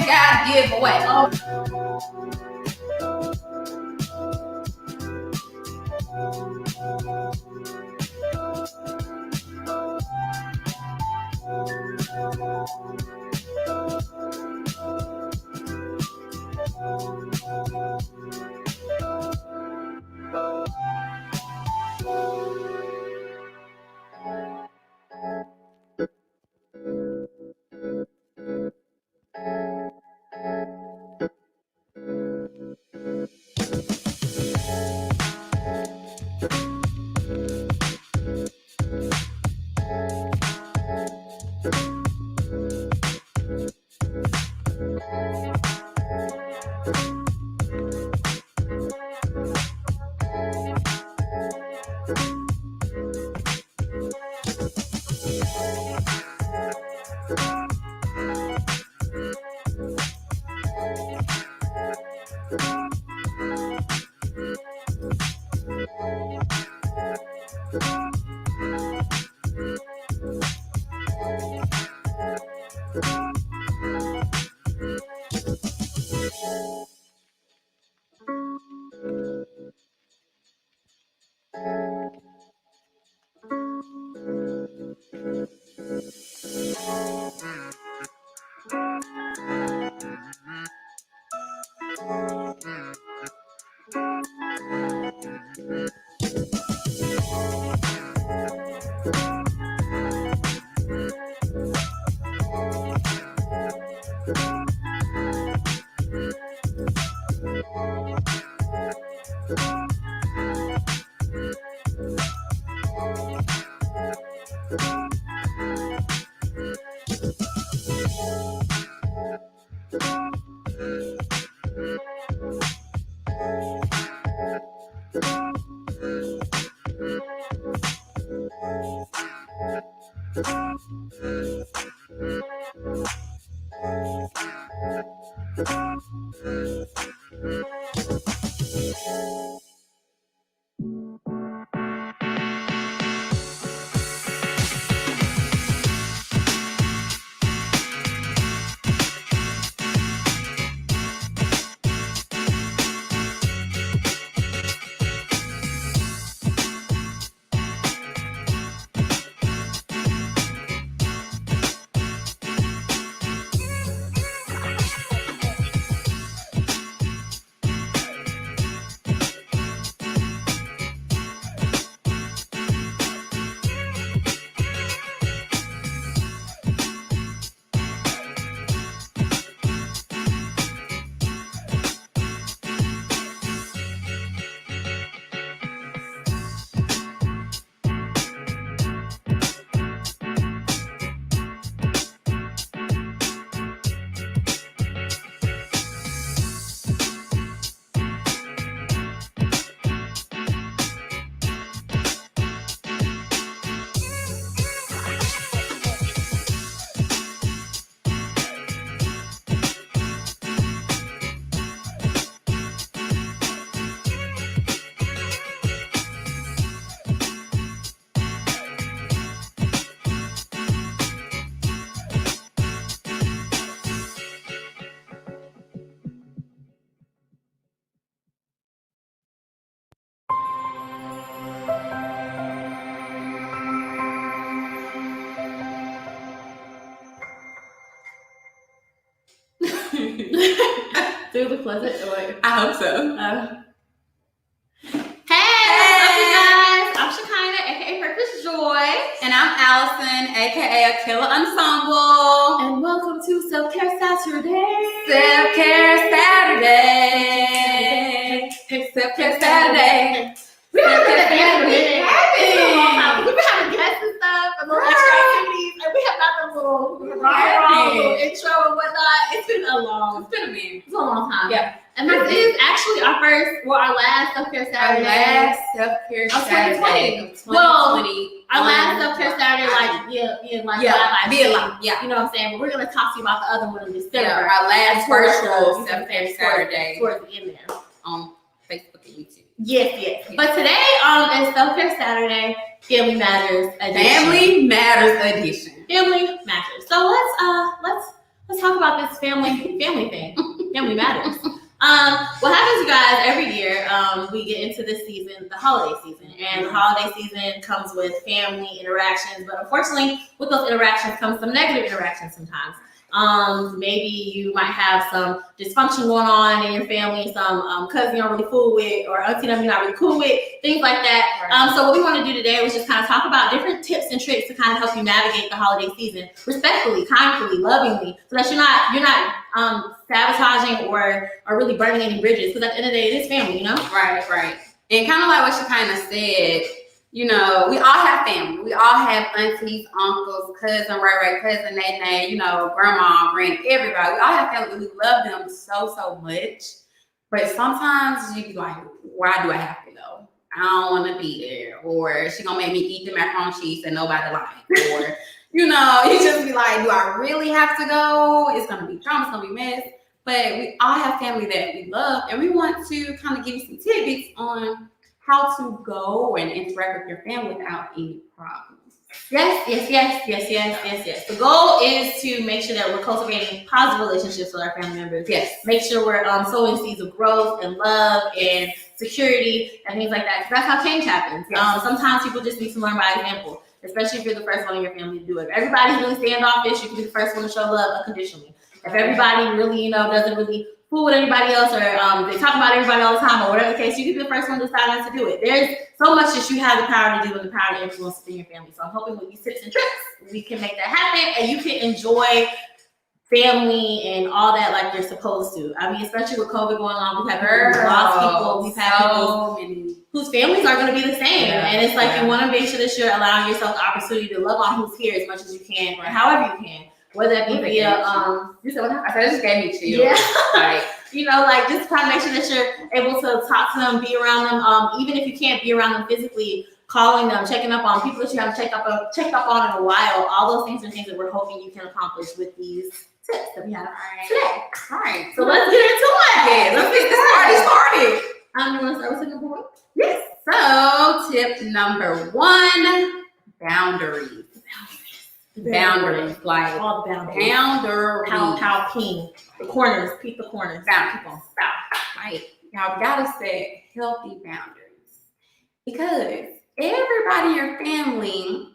God give away. Through the closet? I hope so. Hey, what's up, you guys? I'm Shekinah, aka Purpose Joy. And I'm Allison, aka Akilla Ensemble. And welcome to Self-Care Saturday. Self-Care Saturday. Self-Care Saturday. We haven't been at the end of the minute. It's been a long time. We've been having guests and stuff, and little extra activities, and we have not done a little intro and whatnot. It's been a long time. Yeah. And this is actually our last Self-Care Saturday. Our last Self-Care Saturday. 2020. Well, our last Self-Care Saturday, yeah. You know what I'm saying? But we're going to talk to you about the other one in December. Yeah, our last virtual Self-Care Saturday. Towards the end there. On Facebook and YouTube. Yes. But today is Self-Care Saturday, Family Matters Edition. Family Matters Edition. Family Matters. So let's talk about this family thing. Family Matters. What happens, you guys, every year, we get into this season, the holiday season, and the holiday season comes with family interactions, but unfortunately, with those interactions comes some negative interactions sometimes. Maybe you might have some dysfunction going on in your family, some cousin you're not really cool with, or auntie you're not really cool with, things like that. Right. So what we want to do today was just kind of talk about different tips and tricks to kind of help you navigate the holiday season respectfully, kindly, lovingly, so that you're not sabotaging or really burning any bridges. Because at the end of the day, it is family, you know? Right. And kind of like what she kind of said, you know, we all have family. We all have aunties, uncles, cousin, cousin, nene, you know, grandma, granny, everybody. We all have family. We love them so much. But sometimes you be like, why do I have to go? I don't want to be there. Or she gonna make me eat the macaroni and cheese that nobody likes. Or, you know, you just be like, do I really have to go? It's gonna be drama, it's gonna be mess. But we all have family that we love, and we want to kind of give you some tidbits on how to go and interact with your family without any problems. Yes. The goal is to make sure that we're cultivating positive relationships with our family members. Yes. Make sure we're sowing seeds of growth and love and security and things like that. Because that's how change happens. Yes. Sometimes people just need to learn by example, especially if you're the first one in your family to do it. If everybody's really standoffish, you can be the first one to show love unconditionally. If everybody really, doesn't really fool with anybody else, or they talk about everybody all the time, or whatever the case, you can be the first one to decide not to do it. There's so much that you have the power to do and the power to influence within your family. So I'm hoping with these tips and tricks, we can make that happen, and you can enjoy family and all that like you're supposed to. I mean, especially with COVID going on, we've had lost people, we've had people whose families are going to be the same, and it's like you want to make sure that you're allowing yourself the opportunity to love on who's here as much as you can, and however you can. Whether that be via, you said what happened? I said it just gave me chills. Yeah. Like, just kind of make sure that you're able to talk to them, be around them. Even if you can't be around them physically, calling them, checking up on people that you haven't checked up on in a while. All those things are things that we're hoping you can accomplish with these tips that we have today. All right. So let's get into it. Yeah, let's get this party started. You want to start with tip number one? Yes. So tip number one, boundaries. Boundaries, like all the boundaries. Boundaries. Pow, ping. The corners, peep the corners. Boundaries. Like, y'all gotta set healthy boundaries, because everybody in your family,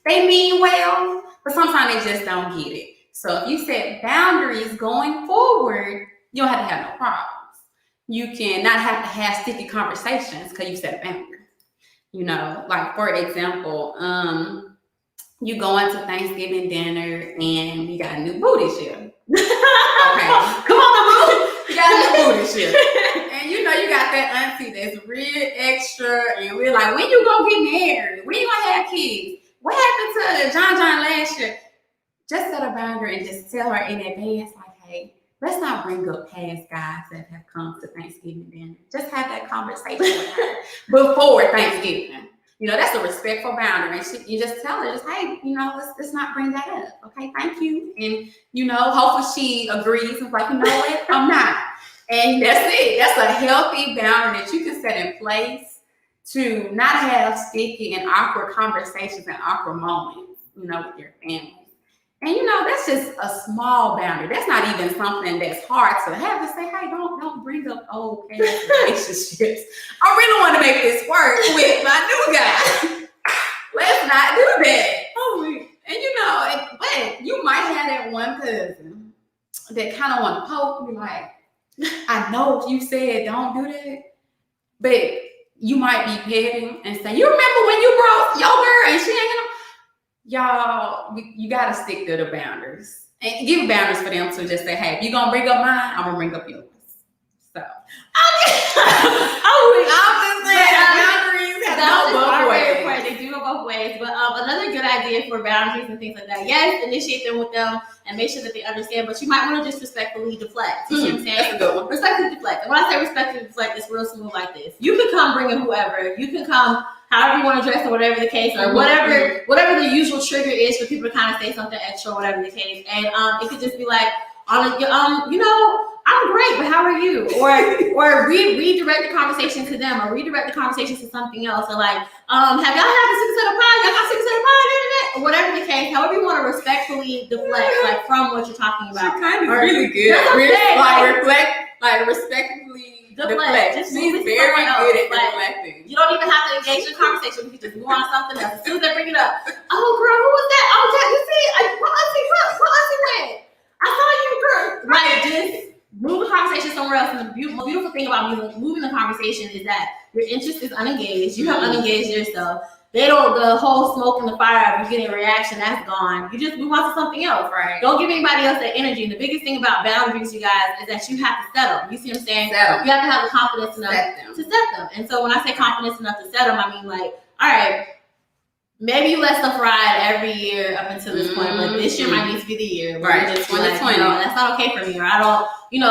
they mean well, but sometimes they just don't get it. So if you set boundaries going forward, you don't have to have no problems. You can not have to have sticky conversations because you set a boundary. You know, like for example, you go into Thanksgiving dinner and you got a new booty shirt. Okay. Come on, boo. You got a new booty shirt. And you got that auntie that's real extra, and we're like, when you gonna get married? When you gonna have kids? What happened to John last year? Just set a boundary and just tell her in advance, like, hey, let's not bring up past guys that have come to Thanksgiving dinner. Just have that conversation with her before Thanksgiving. That's a respectful boundary. And you just tell her, hey, let's not bring that up. Okay, thank you. And, hopefully she agrees and like, you know what, I'm not. And that's it. That's a healthy boundary that you can set in place to not have sticky and awkward conversations and awkward moments, with your family. And that's just a small boundary. That's not even something that's hard to have to say, hey, don't bring up old past relationships. I really want to make this work with my new guy. Let's not do that. And but you might have that one cousin that kind of want to poke me like, I know you said don't do that, but you might be petting and say, you remember when you brought your girl and she ain't gonna, y'all, you gotta stick to the boundaries and give boundaries for them to just say, hey, if you're gonna bring up mine, I'm gonna bring up yours. So I'm just saying, boundaries have to go both ways. They do go both ways. But another good idea for boundaries and things like that, yes, initiate them with them and make sure that they understand, but you might want to just respectfully deflect. You see what I'm saying? That's a good one. Respectfully deflect. And when I say respectfully deflect, it's real smooth like this. You can come bringing whoever. You can come however you want to dress or whatever the case, or whatever the usual trigger is for people to kind of say something extra or whatever the case. And it could just be like, you know, I'm great, but how are you? Or redirect the conversation to them, or redirect the conversation to something else. Or like, have y'all had the 6 set of pie? Y'all got 6 set of pie on the internet? Or whatever the case, however you want to respectfully deflect, like from what you're talking about. She kind of really good. Respectfully deflect. She's very good at deflecting. You don't even have to engage in conversation. You can just move on to something else. As soon as they bring it up, oh girl, who was that? Oh yeah, you see, what auntie went? I saw you, girl. Like just move the conversation somewhere else. And the beautiful thing about moving the conversation is that your interest is unengaged. You have unengaged yourself. The whole smoke and the fire of you getting a reaction, that's gone. You just move on to something else. Right. Don't give anybody else that energy. And the biggest thing about boundaries, you guys, is that you have to set them. You see what I'm saying? Settle. You have to have the confidence enough to set them. And so when I say confidence enough to set them, I mean like, all right, maybe you let stuff ride every year up until this point, but this year might need to be the year. Right. 2020. That's not okay for me. Or I don't, you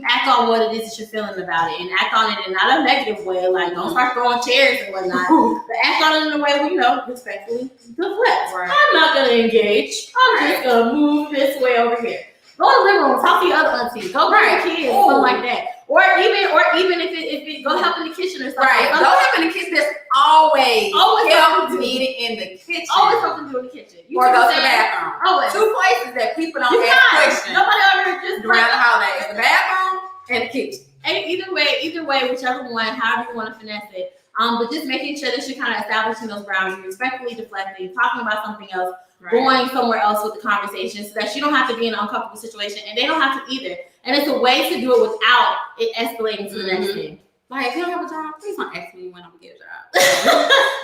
act on what it is that you're feeling about it, and act on it in not a negative way. Like, don't start throwing chairs and whatnot. But act on it in a way where, respectfully deflect. Right. I'm not going to engage. I'm just going to move this way over here. Go to the living room, talk to your other aunties. Go bring your kids, something like that. Or even if it go help in the kitchen or something. Right. Go help in the kitchen. There's always help needed in the kitchen. Always something to do in the kitchen. Or go to the bathroom. Always. 2 places that people don't ask questions. Nobody ever just around the holidays. The bathroom and the kitchen. And either way, whichever one, however you want to finesse it. But just making sure that you're kind of establishing those boundaries, respectfully deflecting, talking about something else, going somewhere else with the conversation, so that you don't have to be in an uncomfortable situation, and they don't have to either. And it's a way to do it without it escalating to the next thing. Like, if you don't have a job, please don't ask me when I'm gonna get a job.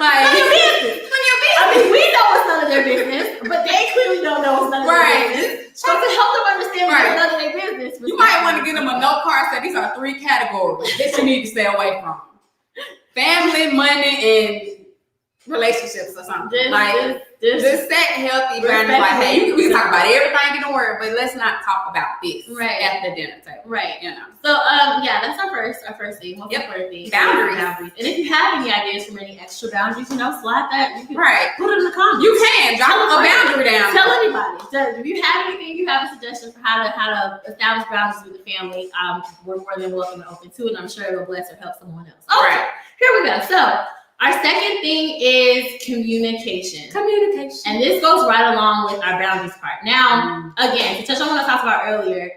Like, your business. I mean, we know it's none of their business, but they clearly don't know it's none of their business. So to help them understand it's none of their business, you might want to give them a note card that these are 3 categories that you need to stay away from: family, money, and relationships or something. Just set healthy boundaries. Like, hey, we can talk about everything in the world, but let's not talk about this at the dinner table. Right. So that's our first thing. What's the third thing? Boundaries. And if you have any ideas for any extra boundaries, slide that. You can put it in the comments. You can drop a boundary down. Tell anybody. If you have anything, you have a suggestion for how to establish boundaries with the family, we're more than welcome and open to it. And I'm sure it will bless or help someone else. Okay. Here we go. So our second thing is communication. And this goes right along with our boundaries part. Now, again, to touch on what I talked about earlier,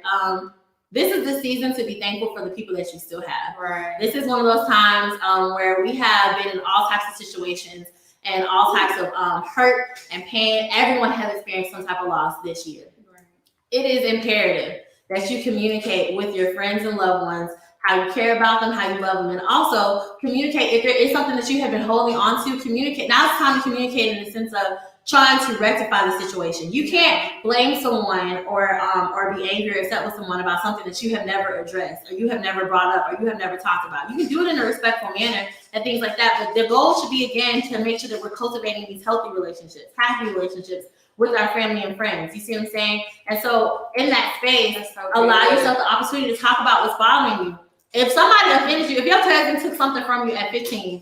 this is the season to be thankful for the people that you still have. Right. This is one of those times where we have been in all types of situations and all types of hurt and pain. Everyone has experienced some type of loss this year. Right. It is imperative that you communicate with your friends and loved ones how you care about them, how you love them, and also communicate if there is something that you have been holding on to. Communicate. Now it's time to communicate in the sense of trying to rectify the situation. You can't blame someone or be angry or upset with someone about something that you have never addressed or you have never brought up or you have never talked about. You can do it in a respectful manner and things like that, but the goal should be, again, to make sure that we're cultivating these healthy relationships, happy relationships with our family and friends. You see what I'm saying? And so in that space, allow yourself the opportunity to talk about what's bothering you. If somebody offended you, if your cousin took something from you at 15,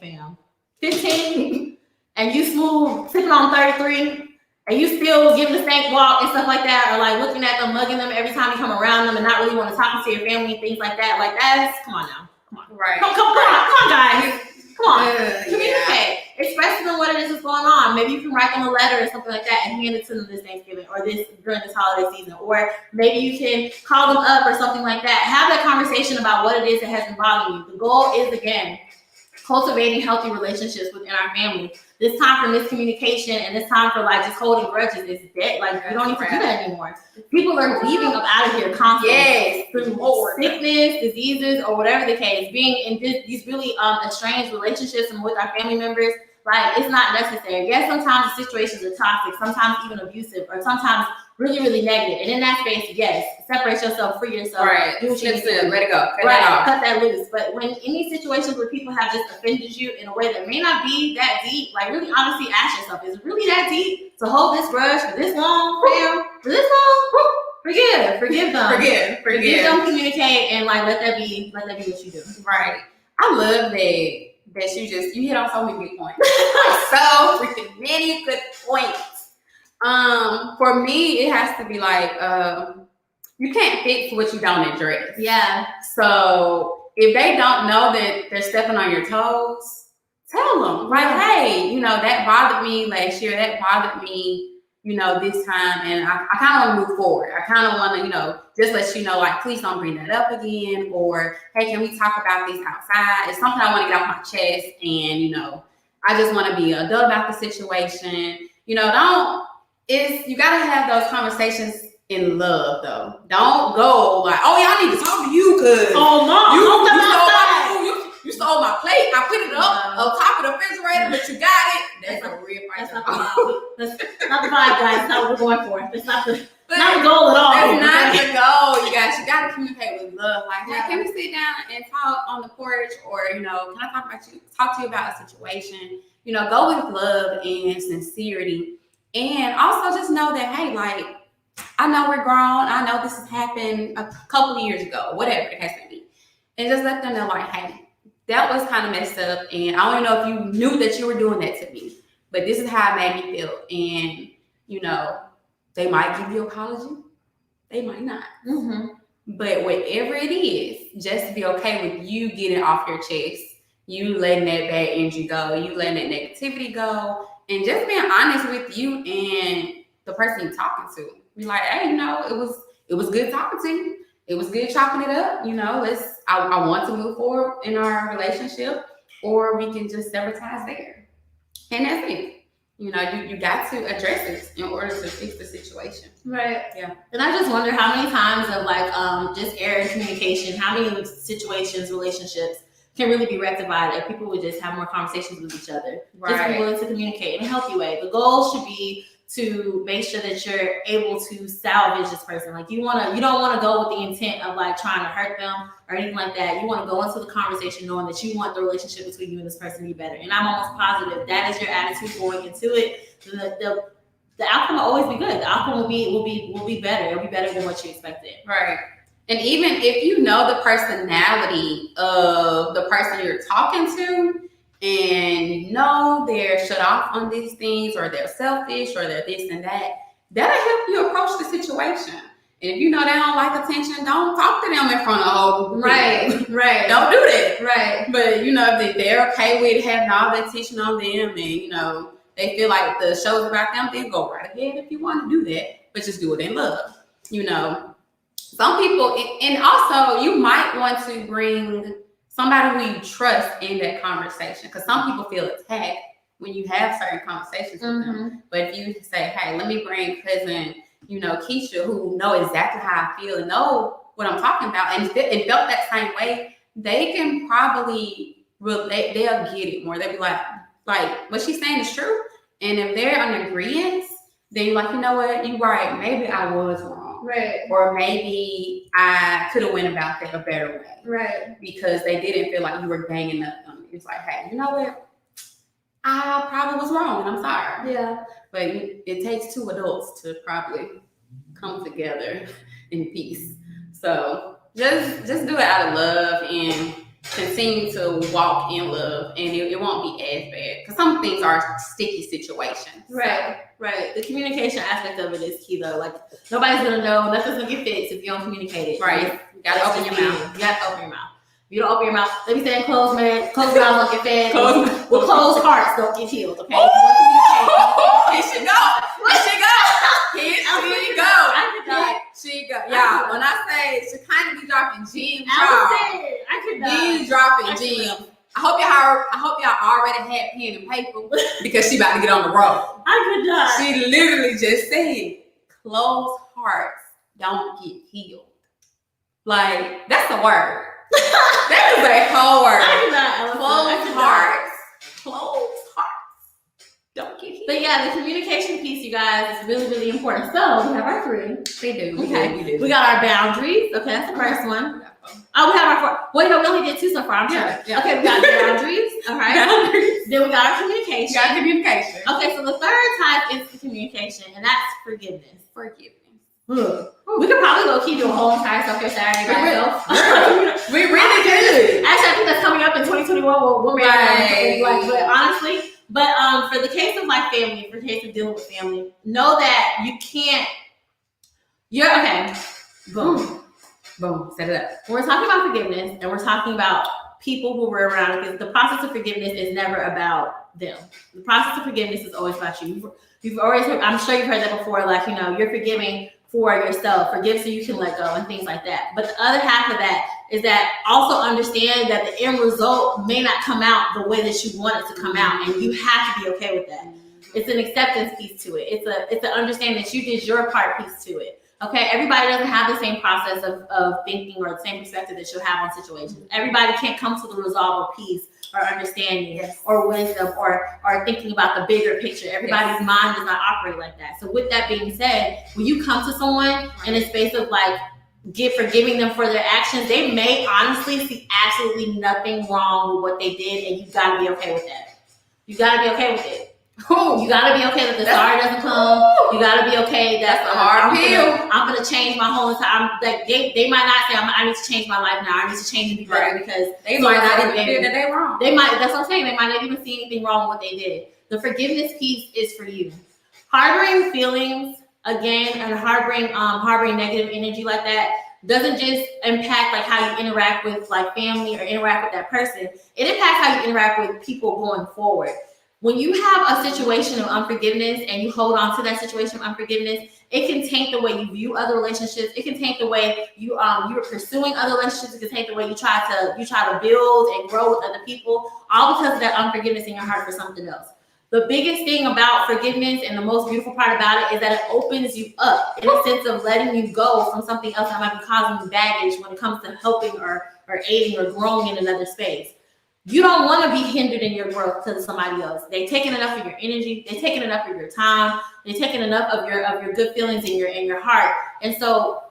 and you smooth sitting on 33, and you still giving the stank walk and stuff like that, or like looking at them, mugging them every time you come around them, and not really want to talk to your family and things like that, like that's, come on now. Right. Come on, guys. Come on. Communicate. Express to them what it is that's going on. Maybe you can write them a letter or something like that and hand it to them this Thanksgiving or during this holiday season. Or maybe you can call them up or something like that. Have that conversation about what it is that has been bothering you. The goal is, again, cultivating healthy relationships within our family this time for miscommunication and this time for like just holding grudges is dead. Like you don't need to do that anymore. People are leaving up out of here constantly. Yes, Through sickness, diseases, or whatever the case, being in these really estranged relationships and with our family members, like it's not necessary. Yes, sometimes the situations are toxic, sometimes even abusive, or sometimes really, really negative. And in that space, yes, separate yourself, free yourself, right. Do what you need to do. Let it go. Cut that loose. But when any situations where people have just offended you in a way that may not be that deep, like really honestly ask yourself, is it really that deep to hold this grudge for this long, fam? For this long? Forgive them. Forgive them, communicate, and like let that be what you do. Right. I love that you hit on so many good points. So freaking many good points. For me, it has to be like, you can't fix what you don't address. Yeah. So if they don't know that they're stepping on your toes, tell them. Like, hey, that bothered me last year. That bothered me, this time. And I kind of want to move forward. I kind of want to, just let you know, like, please don't bring that up again. Or, hey, can we talk about this outside? It's something I want to get off my chest. And, I just want to be an adult about the situation. You got to have those conversations in love, though. Don't go like, oh, yeah, I need to talk to you because you stole my plate. I put it up top of the refrigerator, but you got it. That's a real fight. That's not the vibe, guys. That's not what we're going for. That's not the goal at all. That's not the goal, you guys. You got to communicate with love. Like, hey, can we sit down and talk on the porch? Or, can I talk to you about a situation? Go with love and sincerity. And also just know that, hey, like, I know we're grown. I know this has happened a couple of years ago, whatever the case may be. And just let them know, like, hey, that was kind of messed up. And I don't know if you knew that you were doing that to me, but this is how it made me feel. And, they might give you an apology. They might not. Mm-hmm. But whatever it is, just be okay with you getting off your chest, you letting that bad energy go, you letting that negativity go, and just being honest with you and the person you're talking to. Be like, hey, it was good talking to you. It was good chopping it up. I want to move forward in our relationship, or we can just sever ties there. And that's it. You got to address it in order to fix the situation. Right. Yeah. And I just wonder how many times of like just error in communication, how many situations, relationships can really be rectified if people would just have more conversations with each other. Right. Just be willing to communicate in a healthy way. The goal should be to make sure that you're able to salvage this person. Like you don't want to go with the intent of like trying to hurt them or anything like that. You want to go into the conversation knowing that you want the relationship between you and this person to be better. And I'm almost positive that is your attitude going into it. The outcome will always be good. The outcome will be better. It'll be better than what you expected. Right. And even if you know the personality of the person you're talking to, and they're shut off on these things, or they're selfish, or they're this and that, that'll help you approach the situation. And if they don't like attention, don't talk to them in front of all the people. Right. Don't do that. Right. But if they're okay with having all the attention on them, and they feel like the show's about them, then go right ahead if you want to do that. But just do it in love. Some people, and also you might want to bring somebody who you trust in that conversation, because some people feel attacked when you have certain conversations with them. But if you say, hey, let me bring cousin, Keisha, who know exactly how I feel and know what I'm talking about, and felt that same way, they can probably relate. They'll get it more. They'll be like what she's saying is true. And if they're in agreement, then you're like, you know what, you're right. Maybe I was wrong. Right. Or maybe I could have went about that a better way. Right. Because they didn't feel like you were banging up on me. It's like, hey, you know what? I probably was wrong and I'm sorry. Yeah. But it takes two adults to probably come together in peace. So just do it out of love and continue to walk in love, and it won't be as bad, because some things are sticky situations. Right. Right. The communication aspect of it is key, though. Like, nobody's gonna know, nothing's gonna get fixed if you don't communicate it. Right. You gotta open your mouth. You gotta open your mouth. If you don't open your mouth, let me say closed mouth don't get fed. With closed hearts don't get healed, okay? Here she go. Yeah, when I say she kind of be dropping gems, I could not. gems dropping gems. I hope y'all already had pen and paper because she about to get on the road. I could die. She literally just said, closed hearts don't get healed. Like, that's a word. That is a whole word. I could not. Closed hearts don't get healed. But yeah, the communication piece, you guys, is really, really important. So we have our 3. They do. Okay. We got our boundaries. Okay, that's the first one. Oh, we have our 4. Wait, no, we only did 2 so far. I'm sure. Yeah. Okay, we got the boundaries. All right. Boundaries. Then we got our communication. We got communication. Okay, so the third type is the communication, and that's forgiveness. Forgiveness. We could probably go keep doing a whole entire self-care Saturday by itself. We really good. Actually, I think that's coming up in 2021. We'll Right. but honestly, for the case of like family, for the case of dealing with family, know that you can't. You're okay. Boom. Boom. Set it up. When we're talking about forgiveness, and we're talking about people who were around, because the process of forgiveness is never about them. The process of forgiveness is always about you. You've always heard, I'm sure you've heard that before, like, you know, you're forgiving for yourself, forgive so you can let go and things like that. But the other half of that is that also understand that the end result may not come out the way that you want it to come out, and you have to be okay with that. It's an acceptance piece to it. It's an understanding that you did your part piece to it. Okay, everybody doesn't have the same process of thinking or the same perspective that you'll have on situations. Everybody can't come to the resolve of peace or understanding or wisdom or thinking about the bigger picture. Everybody's mind does not operate like that. So with that being said, when you come to someone in a space of like forgiving them for their actions, they may honestly see absolutely nothing wrong with what they did, and you gotta be okay with that. You gotta be okay with it. You gotta be okay that the sorry doesn't come. You gotta be okay that that's a hard pill. I'm gonna change my whole entire. Like they might not say I need to change my life now. I need to change and be better because they might not even feel that they're wrong. They might. That's what I'm saying. They might not even see anything wrong with what they did. The forgiveness piece is for you. Harboring feelings again and harboring negative energy like that doesn't just impact like how you interact with like family or interact with that person. It impacts how you interact with people going forward. When you have a situation of unforgiveness and you hold on to that situation of unforgiveness, it can taint the way you view other relationships. It can taint the way you are pursuing other relationships. It can taint the way you try to build and grow with other people, all because of that unforgiveness in your heart for something else. The biggest thing about forgiveness and the most beautiful part about it is that it opens you up in a sense of letting you go from something else that might be causing you baggage when it comes to helping or aiding or growing in another space. You don't want to be hindered in your growth because of somebody else. They've taken enough of your energy. They've taken enough of your time. They've taken enough of your good feelings in your heart. And so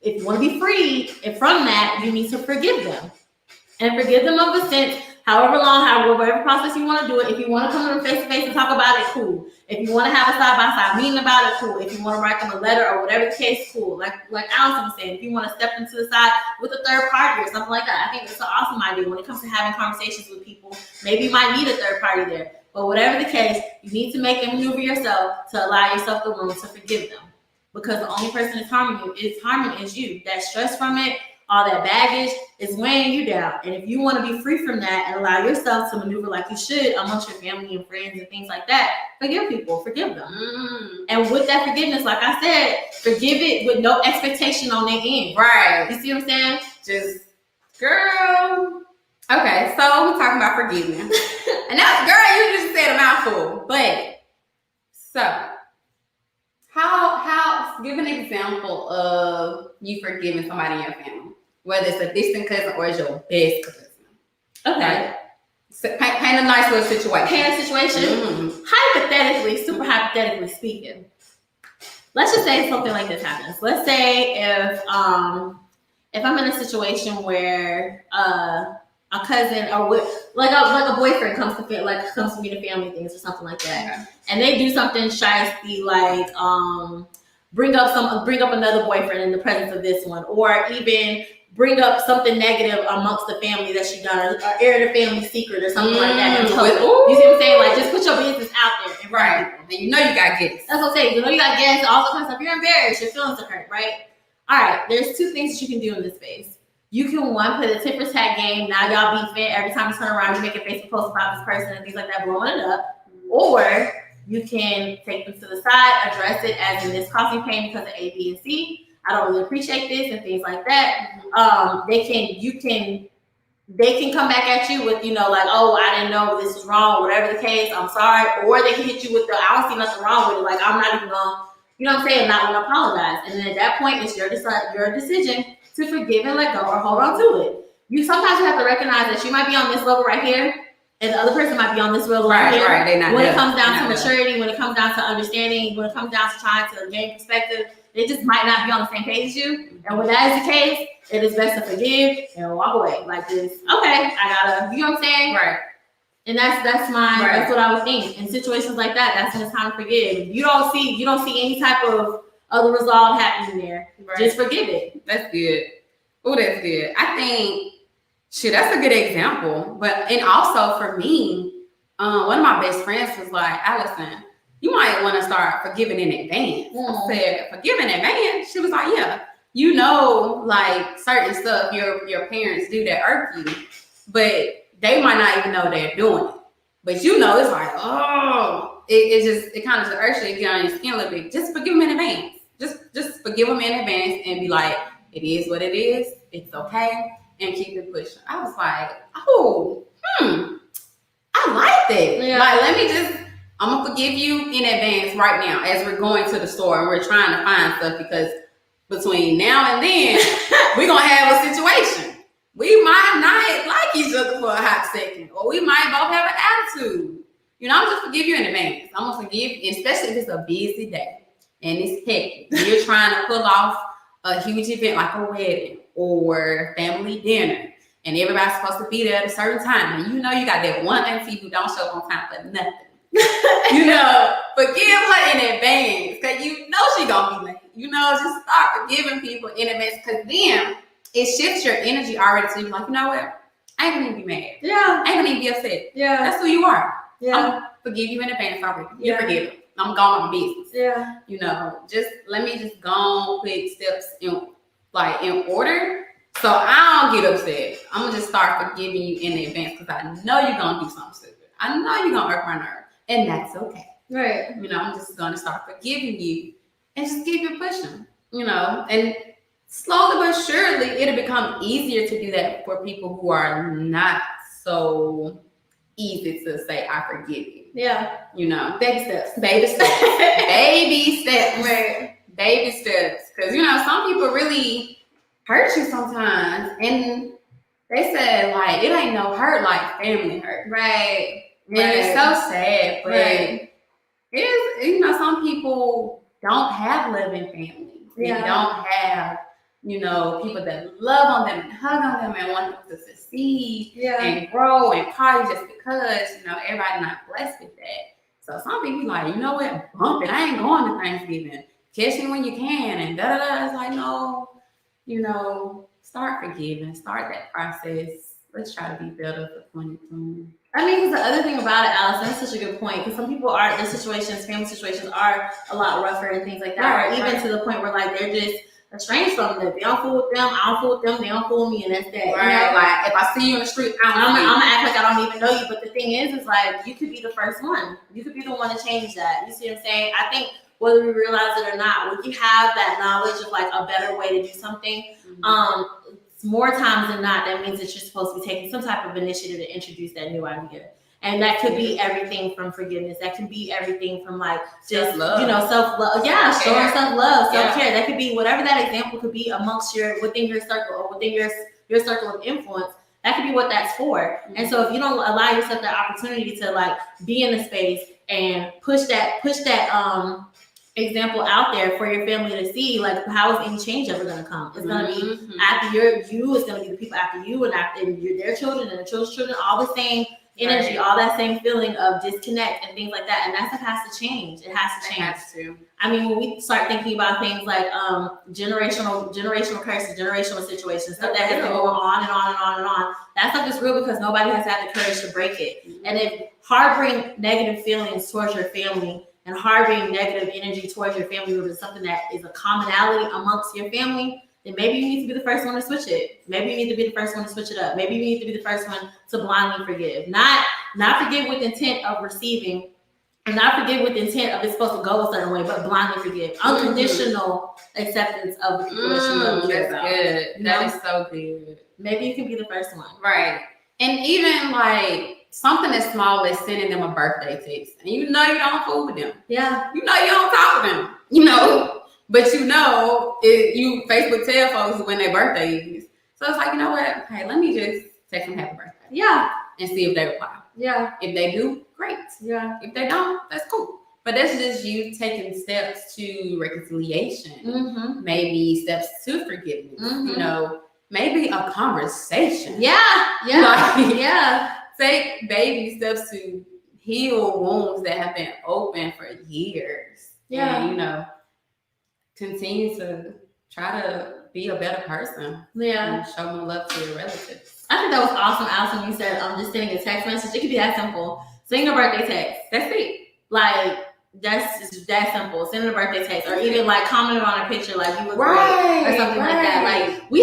if you want to be free from that, you need to forgive them. And forgive them of a sense, however long, whatever process you want to do it. If you want to come to them face to face and talk about it, cool. If you want to have a side-by-side meeting about it, cool. If you want to write them a letter or whatever the case, cool. Like Allison was saying, if you want to step into the side with a third party or something like that, I think it's an awesome idea when it comes to having conversations with people. Maybe you might need a third party there. But whatever the case, you need to make and maneuver yourself to allow yourself the room to forgive them. Because the only person that's harming is you. That stress from it, all that baggage is weighing you down. And if you want to be free from that and allow yourself to maneuver like you should amongst your family and friends and things like that, forgive people, forgive them. And with that forgiveness, like I said, forgive it with no expectation on their end. Right. You see what I'm saying? Just, girl. Okay, so we're talking about forgiveness. And that's, girl, you just said a mouthful. But, so, how, give an example of you forgiving somebody in your family. Whether it's a distant cousin or it's your best cousin. Okay. So paint a nice little situation. Paint a situation. Mm-hmm. Hypothetically, super hypothetically speaking, let's just say something like this happens. Let's say if I'm in a situation where a cousin or like a boyfriend comes to me to family things or something like that, and they do something shiesty like bring up another boyfriend in the presence of this one, or even bring up something negative amongst the family that she done, or air the family secret or something like that. You see what I'm saying? Like, just put your business out there in front of people. And you know you got guests. That's what I'm saying. You know you got guests, all that kind of stuff. You're embarrassed. Your feelings are hurt, right? All right. There's two things that you can do in this space. You can, one, play the tit for tat game. Now y'all beefing. Every time you turn around, you make a Facebook post about this person and things like that, blowing it up. Or you can take them to the side, address it as in this causing pain because of A, B, and C. I don't really appreciate this and things like that. You can they can come back at you with, like, oh, I didn't know this was wrong, whatever the case, I'm sorry. Or they can hit you with the, I don't see nothing wrong with it. Like, I'm not even going to, you know what I'm saying, not want to apologize. And then at that point, it's your decision to forgive and let go or hold on to it. Sometimes you have to recognize that you might be on this level right here, and the other person might be on this level right here. Right. When it comes down to maturity, when it comes down to understanding, when it comes down to trying to gain perspective, they just might not be on the same page as you. And when that is the case, it is best to forgive and walk away. Like this, okay, I gotta, you know what I'm saying? Right. And that's what I would think. In situations like that, that's when it's time to forgive. You don't see any type of other resolve happening there. Right. Just forgive it. That's good. Oh, that's good. I think, that's a good example. But, and also for me, one of my best friends was like, Allison, you might want to start forgiving in advance. I said, forgiving in advance? She was like, yeah. Like certain stuff your parents do that irk you, but they might not even know they're doing it. But it's like, oh, it kind of just irks you, get on your skin a little bit. Just forgive them in advance. Just forgive them in advance and be like, it is what it is. It's okay. And keep it pushing. I was like, oh, I like that. Yeah. Like, I'm going to forgive you in advance right now as we're going to the store and we're trying to find stuff, because between now and then, we're going to have a situation. We might not like each other for a hot second, or we might both have an attitude. I'm just forgive you in advance. I'm going to forgive you, especially if it's a busy day and it's hectic. You're trying to pull off a huge event like a wedding or family dinner, and everybody's supposed to be there at a certain time. And you got that one auntie who don't show up on time for nothing. Forgive her in advance, because she gonna be late. Just start forgiving people in advance, because then it shifts your energy already to you. Like, you know what? I ain't gonna even be mad. Yeah. I ain't gonna even be upset. Yeah. That's who you are. Yeah. I'm gonna forgive you in advance already. You forgive it. I'm going on my business. Yeah. Just let me just go on quick steps in order, so I don't get upset. I'm gonna just start forgiving you in advance, because I know you're gonna do something stupid. I know you're gonna irk my nerve. And that's okay. Right. I'm just going to start forgiving you and just keep it pushing, and slowly but surely it'll become easier to do that for people who are not so easy to say, I forgive you. Yeah. Baby steps. Baby steps. Baby steps. Right. Baby steps. Because, some people really hurt you sometimes. And they said, like, it ain't no hurt like family hurt. Right. And it's so sad, but it is, some people don't have loving families. They don't have, people that love on them and hug on them and want them to succeed and grow and party, just because, everybody's not blessed with that. So some people like, you know what, bump it. I ain't going to Thanksgiving. Catch me when you can, and da-da-da. It's like, no, start forgiving, start that process. Let's try to be better for 2020. I mean, because the other thing about it, Allison, that's such a good point. Because some people their situations, family situations are a lot rougher and things like that. Right, or even to the point where, like, they're just estranged from them. They don't fool with them. I don't fool with them. They don't fool with me, and that's that. Right. Like, if I see you in the street, I'm gonna act like I don't even know you. But the thing is like, you could be the first one. You could be the one to change that. You see what I'm saying? I think whether we realize it or not, when you have that knowledge of like a better way to do something, more times than not, that means that you're supposed to be taking some type of initiative to introduce that new idea. And that could be everything from forgiveness. That can be everything from like just self-love. Self-love. Yeah, showing self-love, self-care. That could be whatever that example could be within your circle or within your circle of influence. That could be what that's for. And so if you don't allow yourself the opportunity to like be in the space and push that example out there for your family to see, like, how is any change ever going to come? It's going to be after you. It's going to be the people after you and after their children and the children's children. All the same energy, all that same feeling of disconnect and things like that. And that's what has to change. It has to change. It has to. I mean, when we start thinking about things like generational curses, generational situations, stuff that has been going on and on and on and on, that stuff is real because nobody has had the courage to break it. And if harboring negative feelings towards your family and harboring negative energy towards your family is something that is a commonality amongst your family, then maybe you need to be the first one to switch it. Maybe you need to be the first one to switch it up. Maybe you need to be the first one to blindly forgive. Not forgive with intent of receiving And not forgive with the intent of it's supposed to go a certain way, but blindly forgive. Unconditional acceptance of the people that you love and care That's about. good. You That know? is so good. Maybe you can be the first one. Right. And even like something as small as sending them a birthday text. And you know you don't fool with them. Yeah. You know you don't talk with them. You know. But you know you Facebook tell folks when their birthday is. So it's like, you know what? Hey, let me just text them happy birthday. Yeah. And see if they reply. Yeah. If they do, great. Yeah. If they don't, that's cool. But that's just you taking steps to reconciliation. Mm-hmm. Maybe steps to forgiveness. Mhm. You know, maybe a conversation. Yeah. Yeah. Like, Yeah. take baby steps to heal wounds that have been open for years. Yeah. And, you know, continue to try to be a better person. Yeah. And show more love to your relatives. I think that was awesome, Allison. You said just sending a text message. It could be that simple. Send a birthday text. That's it. Like that's just that simple. Send a birthday text, or even like commenting on a picture, like you look Right, great, or something like that. right. Like we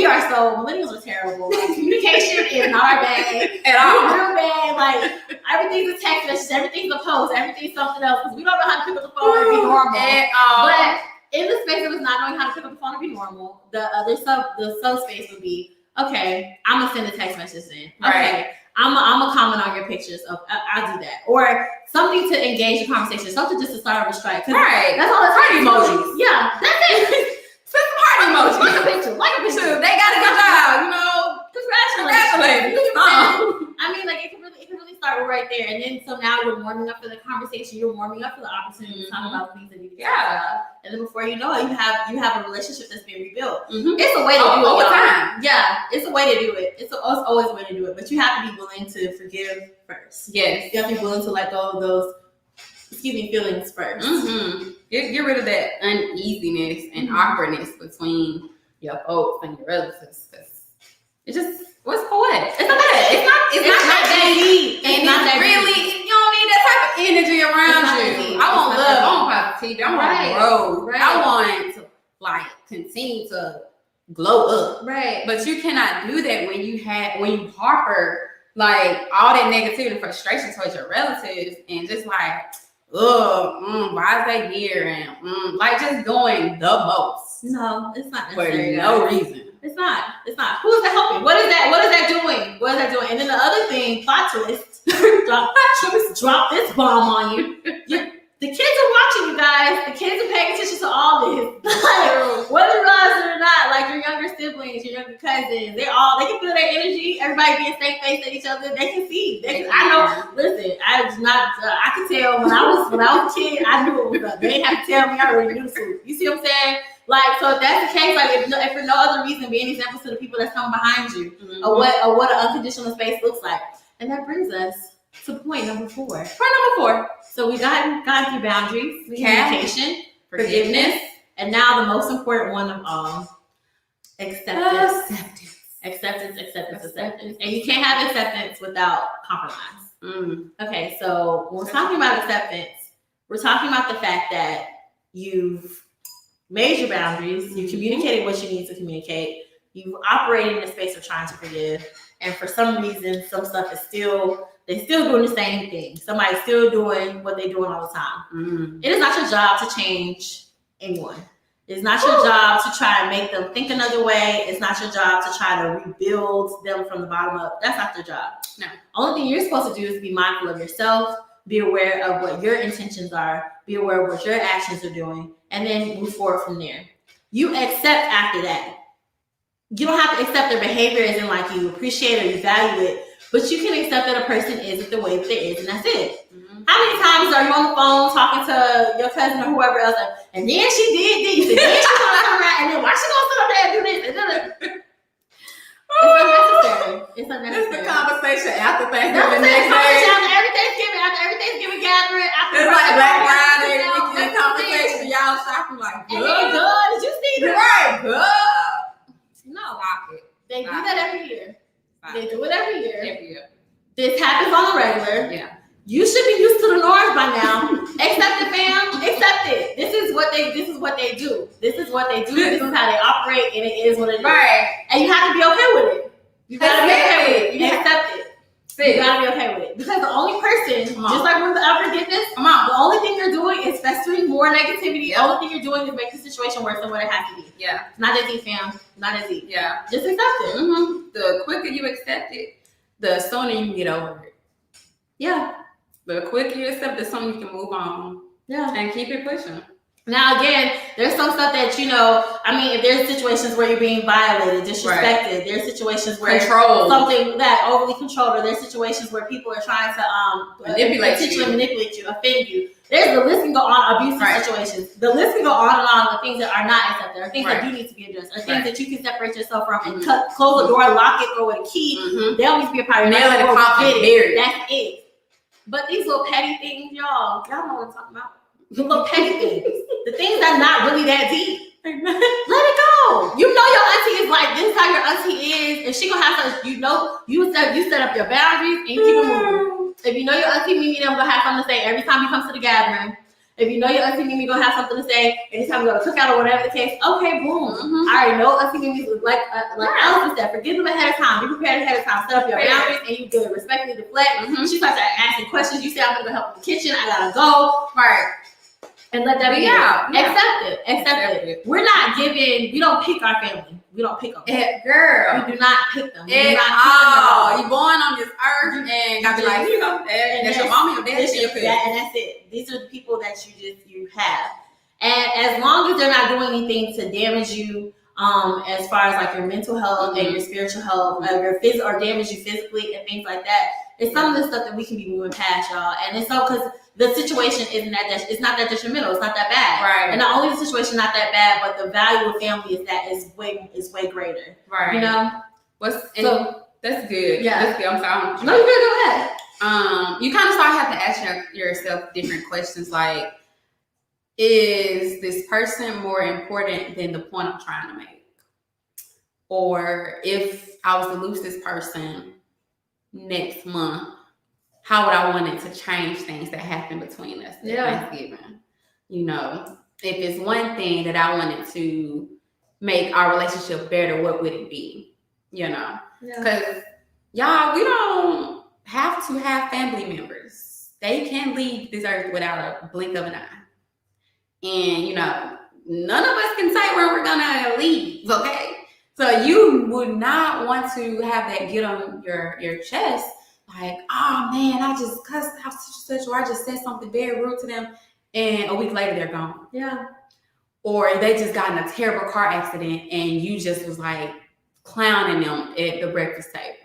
are so millennials are terrible. Like communication is not our bag At It's all. real bad. Like everything's a text message, everything's a post, everything's something else because we don't know how to pick up the phone and be normal. At all. But in the space of us not knowing how to pick up the phone and be normal, the sub space would be, okay, I'm gonna send a text message in. Okay, Right. I'm gonna comment on your pictures of I'll do that. Or something to engage the conversation, something just to start a strike. 'Cause Right. that's all it's Heart emojis. Yeah, that's it. Send some heart emojis. Like a picture. Like a picture. Shoot, they got a good job, you know. Congratulations. Congratulations. I mean, like it can really start right there, and then so now you're warming up for the conversation. You're warming up for the opportunity to talk about things that you can talk about. And then before you know it, you have a relationship that's being rebuilt. Mm-hmm. It's a way to do it Over y'all. time. Yeah, it's a way to do it. It's always a way to do it, but you have to be willing to forgive first. Yes. You have to be willing to let go of those, feelings 1st. Mm-hmm. Get rid of that uneasiness and awkwardness between your folks and your relatives. Cause it's just what's for what? It's not that. It's not that deep. And It's not that really, deep. you don't need that type of energy around It's not that you. deep. I want It's not love. that I want positivity. I want Right. growth. Right. I want to like continue to glow up. Right. But you cannot do that when you harbor like all that negativity and frustration towards your relatives and just like, why is they here? And like just doing the most No, it's not for necessary. no guys. reason. It's not. Who is that helping? What is that doing? What is that doing? And then the other thing, plot twist, drop this bomb on you. The kids are watching you guys. The kids are paying attention to all this. Like, whether you realize it or not, like your younger siblings, your younger cousins, they can feel their energy. Everybody being stank faced at each other. They can see. I know. Listen, I could tell when I was a kid. I knew it was up. They didn't have to tell me. I already knew the truth. You see what I'm saying? Like, so if that's the case, like if for no other reason, be an example to the people that's coming behind you of what an unconditional space looks like. And that brings us to point number 4. Point number 4. So we got through boundaries, communication, forgiveness, and now the most important one of all, acceptance. Acceptance. And you can't have acceptance without compromise. Okay, so when we're talking about acceptance, we're talking about the fact that you've made your boundaries, you communicated what you need to communicate, you operated in a space of trying to forgive, and for some reason, some stuff is they're still doing the same thing. Somebody's still doing what they're doing all the time. It is not your job to change anyone. It's not your job to try and make them think another way. It's not your job to try to rebuild them from the bottom up. That's not their job. No. Only thing you're supposed to do is be mindful of yourself, be aware of what your intentions are, be aware of what your actions are doing, and then move forward from there. You accept after that. You don't have to accept their behavior as in like you appreciate or you value it, but you can accept that a person is the way that they is, and that's it. How many times are you on the phone talking to your cousin or whoever else, and then she did this, and then she's gonna come around, and then why she gonna sit up there and do this? It's unnecessary. It's the conversation after That's Thanksgiving the next day. after every Thanksgiving gathering, after It's like Black Friday, That's weekend the conversation. Y'all shopping like, And then, good. did you see that? Right, good. No, Stop it. they do that every year. Stop They it. do it every year. Every year. This happens on the regular. Yeah. You should be used to the norms by now. Accept it, fam. Accept it. This is what they do. This is what they do. This is how they operate, and it is what it is. Right. And you have to be okay with it. You gotta be okay with it. You Yeah. accept it. You gotta be okay with it. Because the only person, just like with the unforgiveness, the only thing you're doing is festering more negativity. The only thing you're doing is make the situation worse than what it has to be. Yeah. Not that deep, fam. Not as deep. Yeah. Just accept it. The quicker you accept it, the sooner you can get over it. Yeah. The quicker you accept it, the sooner you can move on. Yeah. And keep it pushing. Now, again, there's some stuff that, if there's situations where you're being violated, disrespected, there's situations where something that overly controlled, or there's situations where people are trying to manipulate you, offend you. The list can go on, abusive situations. The list can go on and on of things that are not accepted, or things that do need to be addressed, or things that you can separate yourself from and close the door, lock it, or with a key. They'll always be a part of your life. Nail in the coffin, that's it. But these little petty things, y'all know what I'm talking about. The little petty things. The things that are not really that deep. Let it go. You know your auntie is like, this is how your auntie is. And she gonna have some, you set up your boundaries and you keep it moving. If you know your auntie Mimi, them gonna have something to say every time you come to the gathering. If you know your auntie Mimi gonna have something to say anytime you go to cookout or whatever the case, okay, boom. I already know auntie Mimi is like Allison said, forgive them ahead of time. Be prepared ahead of time. Set up your boundaries and you do it. Respectfully deflect. She starts asking questions. You say, I'm gonna go help in the kitchen. I gotta go. Right. And let that be out. Accept it. We're not we don't pick our family. We don't pick them. Girl. We do not pick them. You born on this earth and gotta be like, that's your mom, your dad, and that's it. These are the people that you have. And as long as they're not doing anything to damage you, as far as like your mental health and your spiritual health, or damage you physically and things like that, it's some of the stuff that we can be moving past, y'all. And it's so because the situation it's not that detrimental, it's not that bad. Right. And not only the situation not that bad, but the value of family is way greater. Right. That's good. Yeah. That's good. I'm sorry. No, you're good, go ahead. You kind of start having to ask yourself different questions like, is this person more important than the point I'm trying to make? Or if I was to lose this person next month, how would I want it to change things that happen between us at Thanksgiving? If it's one thing that I wanted to make our relationship better, what would it be? Because y'all, we don't have to have family members. They can leave this earth without a blink of an eye. And, none of us can say where we're going to leave, okay? So you would not want to have that get on your chest like, oh man, I just cussed out such, or I just said something very rude to them, and a week later they're gone. Yeah. Or they just got in a terrible car accident and you just was like clowning them at the breakfast table.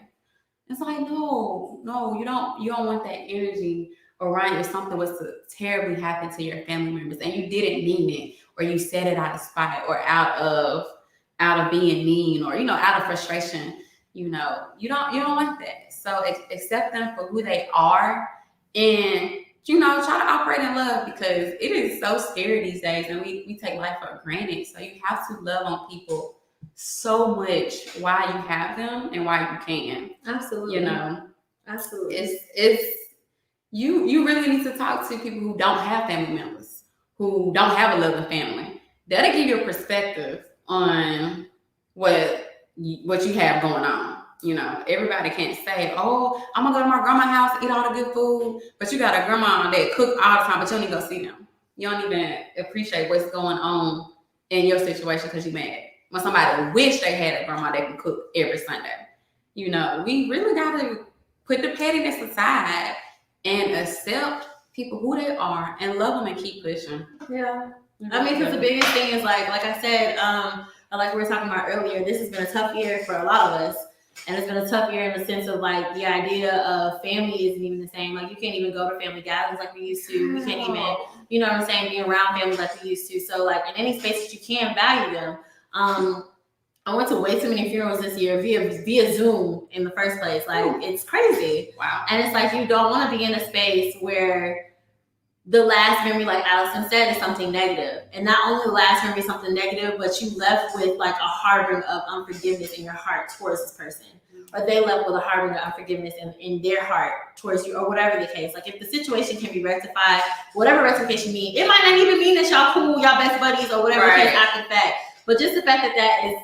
It's like, no, you don't want that energy around you if something was to terribly happen to your family members and you didn't mean it, or you said it out of spite or out of being mean, or out of frustration. You don't want that. So accept them for who they are, and try to operate in love, because it is so scary these days and we take life for granted. So you have to love on people so much while you have them and while you can. Absolutely. Absolutely. It's you really need to talk to people who don't have family members, who don't have a loving family. That'll give you a perspective on what you have going on. Everybody can't say, oh, I'm gonna go to my grandma's house and eat all the good food, but you got a grandma that cook all the time, but you don't even go see them. You don't even appreciate what's going on in your situation because you're mad. When somebody wish they had a grandma that can cook every Sunday. We really gotta put the pettiness aside and accept people who they are and love them and keep pushing. Yeah. Because the biggest thing is like I said, like we were talking about earlier, this has been a tough year for a lot of us. And it's been a tough year in the sense of like the idea of family isn't even the same. Like you can't even go to family gatherings like we used to. We can't even, be around family like we used to. So like in any space that you can, value them. I went to way too many funerals this year via Zoom in the first place. Like it's crazy. Wow. And it's like you don't want to be in a space where the last memory, like Allison said, is something negative. And not only the last memory is something negative, but you left with like a harboring of unforgiveness in your heart towards this person. Or they left with a harboring of unforgiveness in their heart towards you, or whatever the case. Like if the situation can be rectified, whatever rectification means, it might not even mean that y'all cool, y'all best buddies, or whatever the case after the fact. But just the fact that is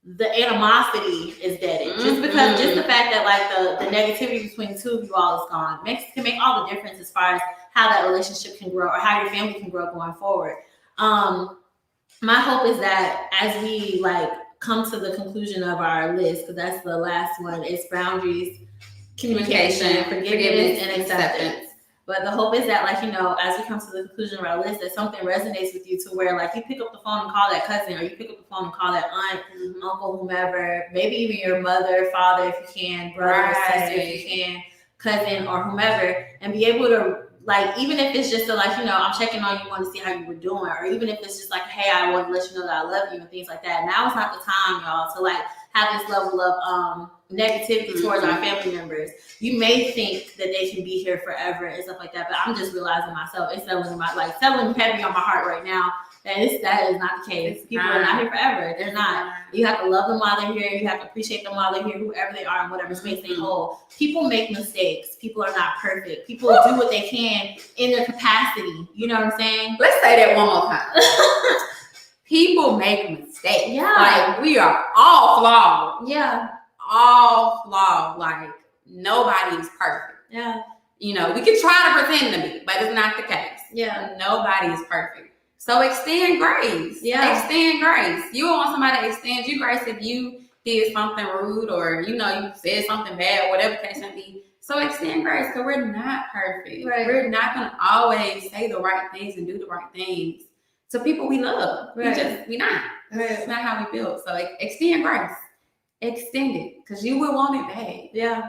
the animosity is deaded. Just because, just the fact that like the negativity between the two of you all is gone can make all the difference as far as how that relationship can grow or how your family can grow going forward. My hope is that as we like come to the conclusion of our list, because that's the last one, it's boundaries, communication, forgiveness, and acceptance. But the hope is that, like, you know, as we come to the conclusion of our list, that something resonates with you to where, like, you pick up the phone and call that cousin, or you pick up the phone and call that aunt, uncle, whomever, maybe even your mother, father, if you can, brother, sister, if you can, cousin, or whomever, and be able to, like, even if it's just to, like, you know, I'm checking on you, want to see how you were doing, or even if it's just like, hey, I want to let you know that I love you and things like that. Now is not the time, y'all, to like have this level of negativity towards our family members. You may think that they can be here forever and stuff like that, but I'm just realizing myself, it's settling heavy on my heart right now. That is not the case. People are not here forever. They're not. You have to love them while they're here. You have to appreciate them while they're here, whoever they are, in whatever space they hold. People make mistakes. People are not perfect. People do what they can in their capacity. You know what I'm saying? Let's say that one more time. People make mistakes. Yeah. Like, we are all flawed. Yeah. All flawed. Like, nobody is perfect. Yeah. You know, we can try to pretend to be, but it's not the case. Yeah. Nobody is perfect. So extend grace. Yeah. Extend grace. You want somebody to extend you grace if you did something rude or, you know, you said something bad, whatever the case may be. So extend grace, because we're not perfect. Right. We're not going to always say the right things and do the right things to people we love. Right. We're not. Right. It's not how we build. So extend grace. Extend it, because you will want it back. Yeah.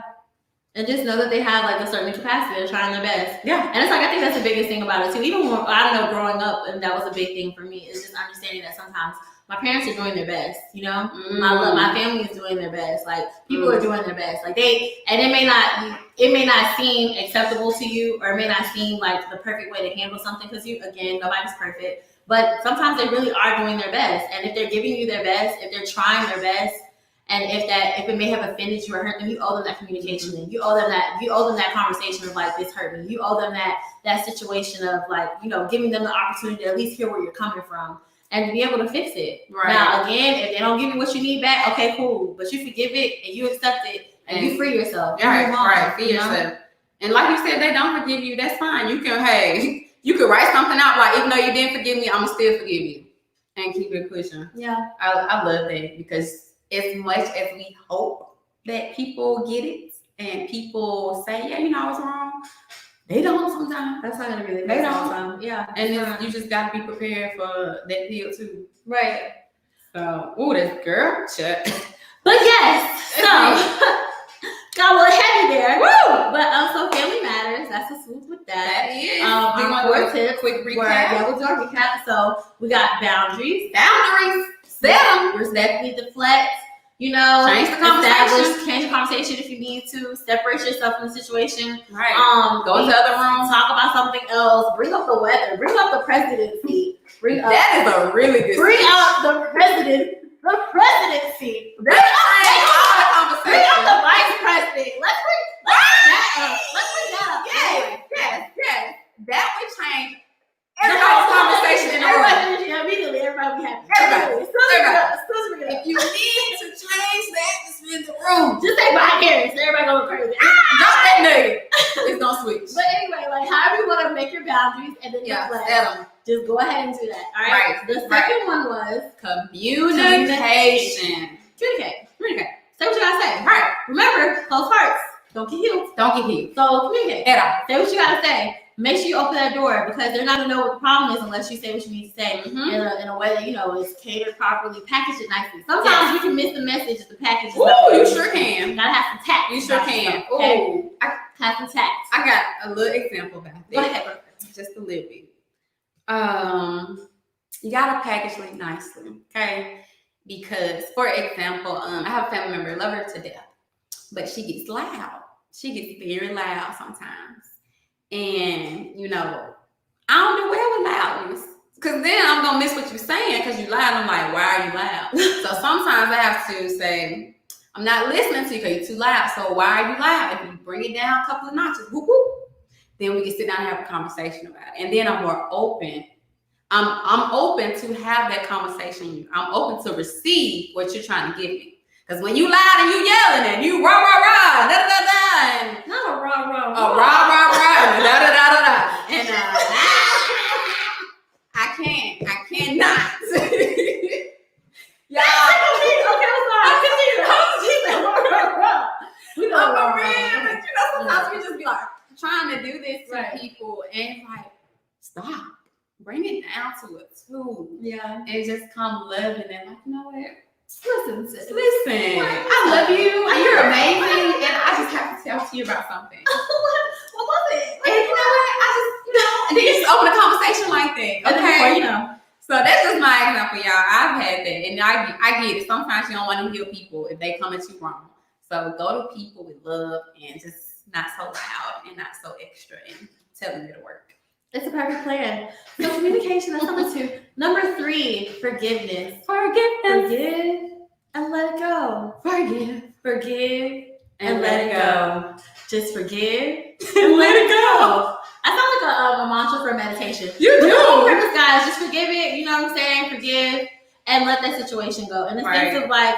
And just know that they have like a certain capacity. They're trying their best. Yeah. And it's like, I think that's the biggest thing about it too. Even when, I don't know, growing up, and that was a big thing for me, is just understanding that sometimes my parents are doing their best, you know? My family is doing their best. Like, people are doing their best. Like, it may not seem acceptable to you, or it may not seem like the perfect way to handle something, because nobody's perfect. But sometimes they really are doing their best. And if they're giving you their best, if they're trying their best, and if it may have offended you or hurt them, you owe them that communication, and you owe them that conversation of like, this hurt me. You owe them that situation of like, you know, giving them the opportunity to at least hear where you're coming from and to be able to fix it. Right. Now, again, if they don't give you what you need back, okay, cool. But you forgive it and you accept it and you free yourself. Right, free yourself. And like you said, they don't forgive you, that's fine. You can write something out like, even though you didn't forgive me, I'm gonna still forgive you, and keep it pushing. Yeah. I love that, because as much as we hope that people get it and people say, yeah, you know, I was wrong, they don't sometimes. That's not gonna be the case. They don't. Yeah. And you just gotta be prepared for that deal too. Right. So, this girl, shut. But yes, so got a little heavy there. Woo! But so family matters. That's a swoop with that. That is. Do you want a quick recap? Yeah, we'll do a recap. So we got boundaries. Set them. Respectfully deflect. You know, change the conversation. Change the conversation if you need to. Separate yourself from the situation. Right. Go into other rooms. Talk about something else. Bring up the weather. Bring up the presidency. That is a really good. Bring up the presidency. Bring up the vice president. Let's bring that up. Yes. That would change everybody's conversation in the room. Immediately, everybody will be happy. Everybody. If you need to change the atmosphere in the room, just say vicarious. Everybody go crazy. Drop that nugget. It's gonna switch. But anyway, like, however you want to make your boundaries, and then just go ahead and do that. All right. The second one was communication. Communicate. Say what you gotta say. Right. Remember, close hearts don't get healed. So communicate. Say what you gotta say. Make sure you open that door, because they're not gonna know what the problem is unless you say what you need to say in a way that, you know, is catered properly, package it nicely. Sometimes you can miss the message if the package is not. You sure can. You gotta have some tact. You sure can. Okay? Have some tact. I got a little example about that. Go ahead. Just a little bit. You gotta package it nicely, okay? Because, for example, I have a family member, love her to death, but she gets loud. She gets very loud sometimes. And, you know, I don't do well with loudness, because then I'm going to miss what you're saying because you're loud. I'm like, why are you loud? So sometimes I have to say, I'm not listening to you because you're too loud. So why are you loud? If you bring it down a couple of notches, whoop, whoop, then we can sit down and have a conversation about it. And then I'm more open. I'm open to have that conversation. I'm open to receive what you're trying to give me. Because when you loud and you yelling and you rah rah rah da da da da and Not a rah rah rah rah rah da da da da da and I cannot. Y'all, okay, I'm sorry. She said rah rah rah. We know I'm rah, a rah, man, rah. but sometimes we just be like trying to do this to Right. people and it's like, stop. Bring it down to a 2. Yeah. And just come loving and like, you know what? Listen, sis. Listen, I love you and you're amazing and I just have to tell you about something. What was it? And you know what? I just, and then you just open a conversation like that. And then before Okay. you know. So that's just my example, y'all. I've had that. And I get it. Sometimes you don't want to heal people if they come at you wrong. So go to people with love and just not so loud and not so extra and tell them it'll work. It's a perfect plan. So communication, that's number 2. Number 3, forgiveness. Forgiveness. Forgive and let it go. Forgive and let it go. Just forgive And let it go. I sound like a mantra for meditation. You The whole do. purpose, guys, just forgive it. You know what I'm saying? Forgive and let that situation go. In the sense Right. of like,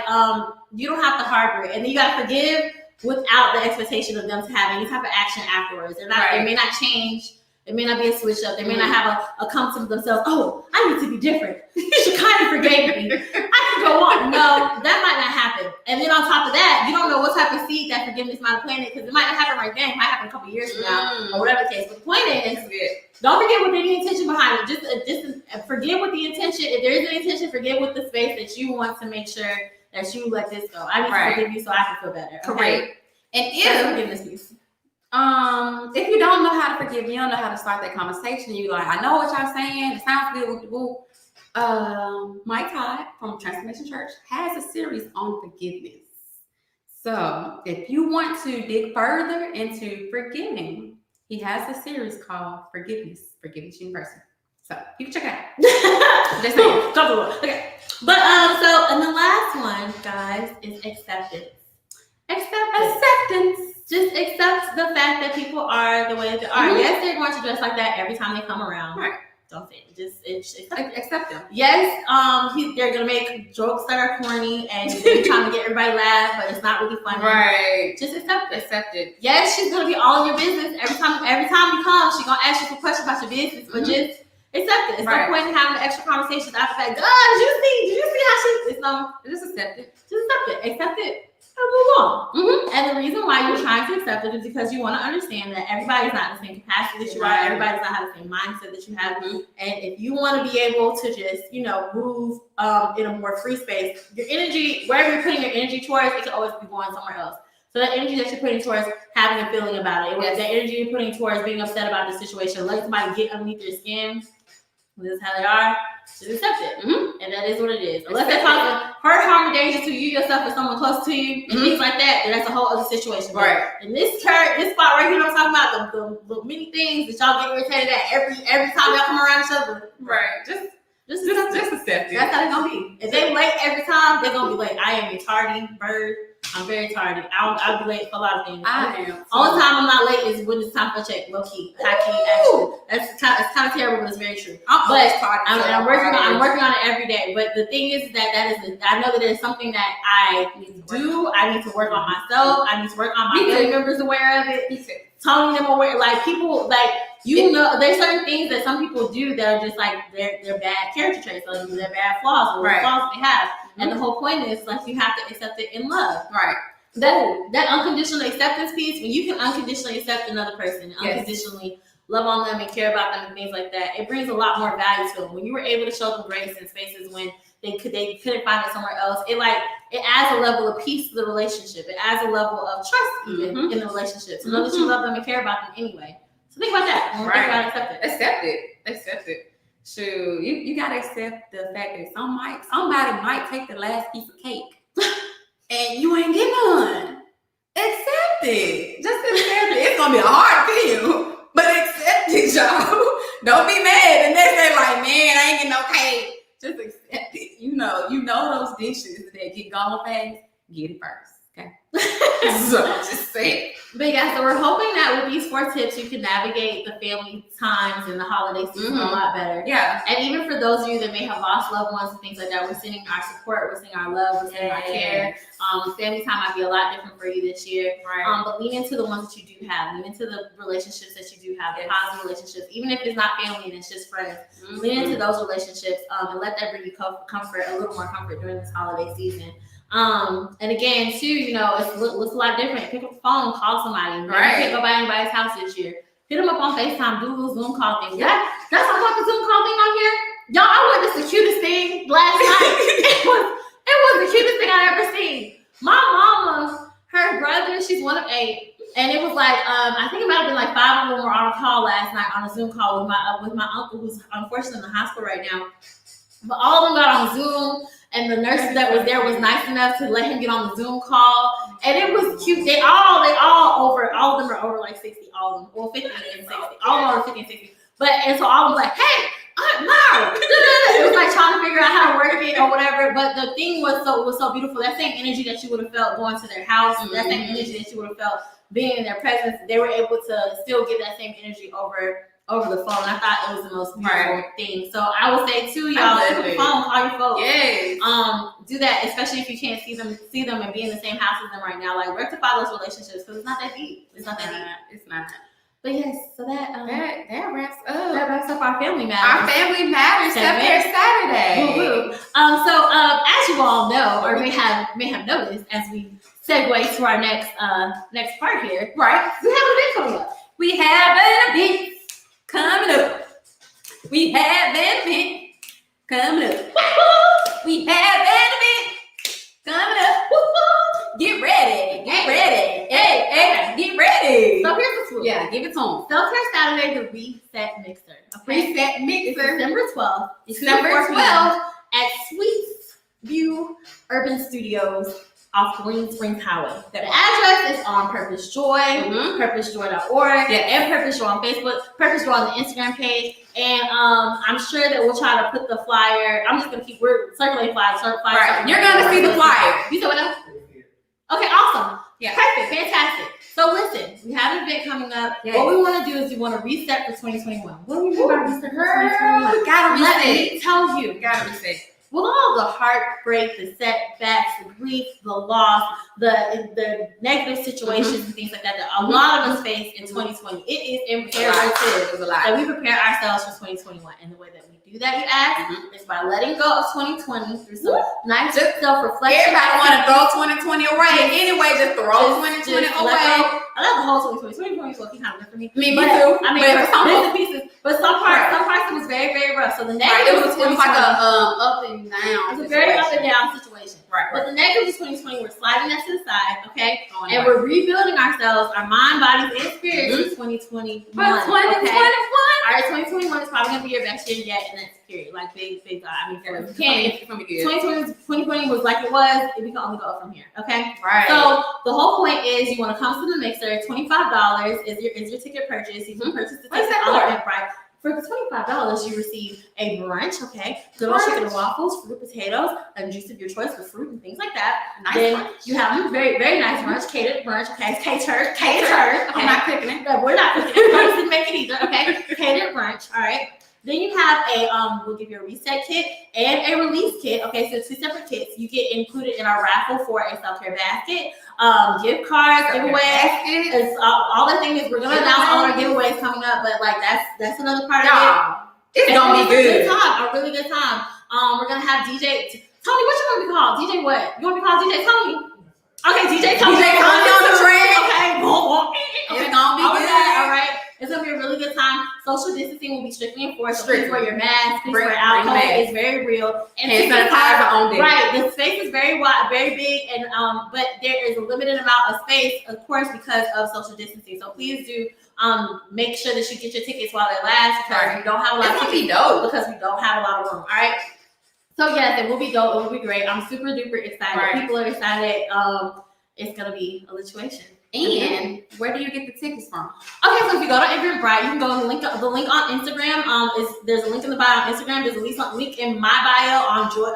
you don't have to harbor it, and then you gotta forgive without the expectation of them to have any type of action afterwards. They're not. Right. It may not change. It may not be a switch up. They may not have a come to themselves. Oh, I need to be different. She kind of forgave me. I can go on. No, that might not happen. And then on top of that, you don't know what type of seed that forgiveness might have planted because it might not happen right then. It might happen a couple years from now or whatever the case. But the point is, don't forget with any intention behind it. Just forgive with the intention. If there is an intention, forgive with the space that you want to make sure that you let this go. I need to forgive you so I can feel better. Okay? Correct. And That's forgiveness piece. if you don't know how to forgive, you don't know how to start that conversation. You like, I know what y'all saying. It sounds good. Mike Todd from Transformation Church has a series on forgiveness. So if you want to dig further into forgiving, he has a series called Forgiveness University. So you can check it out. Just saying. Okay. But so and the last one, guys, is acceptance. Acceptance. Just accept the fact that people are the way that they are. Mhm. Yes, they're going to dress like that every time they come around. Right. Don't say it. Just Accept them. yes, they're gonna make jokes that are corny and they're trying to get everybody laugh, but it's not really funny. Right. Just accept it. Accept it. Yes, she's gonna be all in your business every time you come. She's gonna ask you some questions about your business, but just accept it. It's Right. no point in having the extra conversations after that. Did you see how she? It's no. Just accept it. Just accept it, and move on. Mm-hmm. And the reason why you're trying to accept it is because you want to understand that everybody's not in the same capacity that you are. Right. Everybody's not have the same mindset that you have. Mhm. And if you want to be able to just, move in a more free space, your energy, wherever you're putting your energy towards, it can always be going somewhere else. So that energy that you're putting towards having a feeling about it, Yes. that energy you're putting towards being upset about the situation, letting somebody get underneath your skin, this is how they are, just accept it. Mm-hmm. And that is what it is. Unless they're Accept talking hurt, harm, or danger to you yourself or someone close to you, and things like that, then that's a whole other situation. Right. And this spot right here, I'm talking about the many things that y'all get irritated at every time y'all come around each other. Right. Just accept it. That's how it's gonna be. If they late every time, they're gonna be late. I am a tardy bird. I'm very tardy. I'll be late for a lot of things. I am. Only time I'm not late is when it's time for a check. Low key, high key. Actually, it's kind of terrible, but it's very true. I'm working on it every day. But the thing is I know that it's something that I need to do. I need to work on myself. I need to work on my family members aware of it. Telling them aware, like people, like there's certain things that some people do that are just like they're bad character traits, like they're bad flaws, or flaws they have. And the whole point is like you have to accept it in love. Right. That unconditional acceptance piece, when you can unconditionally accept another person, unconditionally love on them and care about them and things like that, it brings a lot more value to them. When you were able to show them grace in spaces when they couldn't find it somewhere else, it adds a level of peace to the relationship. It adds a level of trust even in the relationship. So know that you love them and care about them anyway. So think about that. Think about Accept it. Shoot, you gotta accept the fact that somebody might take the last piece of cake and you ain't get none. Accept it. Just accept it. It's gonna be a hard pill, but accept it, y'all. Don't be mad. And next day, like, man, I ain't getting no cake. Just accept it. You know those dishes that get gone fast. Get it first. Just say it. But yeah, so we're hoping that with these 4 tips, you can navigate the family times and the holiday season a lot better. Yeah. And even for those of you that may have lost loved ones and things like that, we're sending our support, we're sending our love, we're sending our care. Family time might be a lot different for you this year. Right. But lean into the ones that you do have. Lean into the relationships that you do have, the positive relationships. Even if it's not family and it's just friends, lean into those relationships and let that bring you comfort, a little more comfort during this holiday season. And again, too, you know, it looks a lot different. Pick up the phone, call somebody. Maybe Right. You can't go by anybody's house this year. Hit them up on FaceTime, do a little Zoom call thing. Yeah, that's a fucking Zoom call thing on here. Y'all, I witnessed the cutest thing last night. It was the cutest thing I ever seen. My mama, her brother, she's one of 8, and it was like I think it might have been like 5 of them were on a call last night on a Zoom call with my uncle, who's unfortunately in the hospital right now. But all of them got on Zoom, and the nurse that was there was nice enough to let him get on the Zoom call, and it was cute. They all of them are over like 60, all of them, well 50 and 60, all of them over 50 and 60. And so all of them like, hey, Aunt Mara, it was like trying to figure out how to work it or whatever. But the thing was so beautiful. That same energy that you would have felt going to their house, that same energy that you would have felt being in their presence, they were able to still get that same energy over the phone. I thought it was the most beautiful thing. So I would say too, y'all, pick up the phone, call your folks. Yes. Do that, especially if you can't see them and be in the same house as them right now. Like, rectify those relationships because it's not that deep. It's not. But yes, so that wraps up. That wraps up our family matters. Our family matters. Saturday. Woo-woo. So as you all know, or may have noticed, as we segue to our next part here, Right. we have an event coming up. We have an event coming up. We have an event coming up. We have an event coming up. Get ready. Get ready. Hey, get ready. So here's the swoop. Yeah, give it to them. Self-Care Saturday, the Reset Mixer. Okay? Reset It's mixer. December 12th. It's December 4 p.m. 12th. at Sweets View Urban Studios off Green Springs Highway. The address is on Purpose Joy, purposejoy.org, and Purpose Joy on Facebook, Purpose Joy on the Instagram page. And I'm sure that we'll try to put the flyer. I'm just gonna we're circulating flyers. Right. You're gonna see the flyer. You said what else? Okay, awesome. Yeah. Perfect, fantastic. So listen, we have an event coming up. Yes. What we want to do is we want to reset for 2021. What do we mean by reset for 2021? You gotta Let reset. me tell you. You gotta reset. With all the heartbreak, the setbacks, the grief, the loss, the negative situations and things like that a lot of us face in 2020, it is imperative that we prepare ourselves for 2021. And the way that we do that, you ask, is by letting go of 2020 through some nice self-reflection. Everybody want to throw 2020 away. Anyway, just throw 2020 away. I love the whole 2020. 2020 was looking kind of good for me. Me too. I mean, but some bits and pieces. But some parts it was very, very rough. So the negative it was like a up and down. It was a very up and down situation. Right. But the negatives of 2020, we're sliding that to the side, okay? And we're rebuilding ourselves, our mind, bodies, and spirits for 2021. But 2021. All right, 2021 is probably gonna be your best year yet in that period. Like big. I mean, for you can't. 2020 was like it was. We can only go up from here. Okay. Right. So the whole point is, you want to come to the mixer. $25 is your ticket purchase. You can purchase the ticket on our Eventbrite. For $25, you receive a brunch, okay? Good old chicken and waffles, fruit potatoes, and juice of your choice with fruit and things like that. Nice then brunch. you have a very, very nice brunch, catered brunch, okay? Catered. Okay? I'm not cooking it. No, we're not cooking it. I didn't make it either, okay? Catered brunch, all right? Then you have we'll give you a reset kit and a release kit. Okay, so 2 separate kits. You get included in our raffle for a self-care basket, gift cards, giveaways. It's all the thing is we're gonna announce all our giveaways coming up, but like that's another part of it. It's gonna be good. A really good time. We're gonna have DJ Tony. What you gonna be called? DJ what? You wanna be called DJ Tony? Okay, DJ Tony. DJ Tony on the track. Okay, It's gonna be good. All right. It's gonna be a really good time. Social distancing will be strictly enforced. So please wear your mask. Please wear alcohol. It's very real. And sanitizer on deck. Right. The space is very wide, very big, and but there is a limited amount of space, of course, because of social distancing. So please do make sure that you get your tickets while they last, because we don't have a lot of tickets. Be dope. Because we don't have a lot of room. All right. So yes, it will be dope. It will be great. I'm super duper excited. Right. People are excited. It's gonna be a situation. And where do you get the tickets from? Okay, so if you go to Eventbrite, you can go to the link on Instagram. There's a link in the bio on Instagram. There's a link in my bio on Joy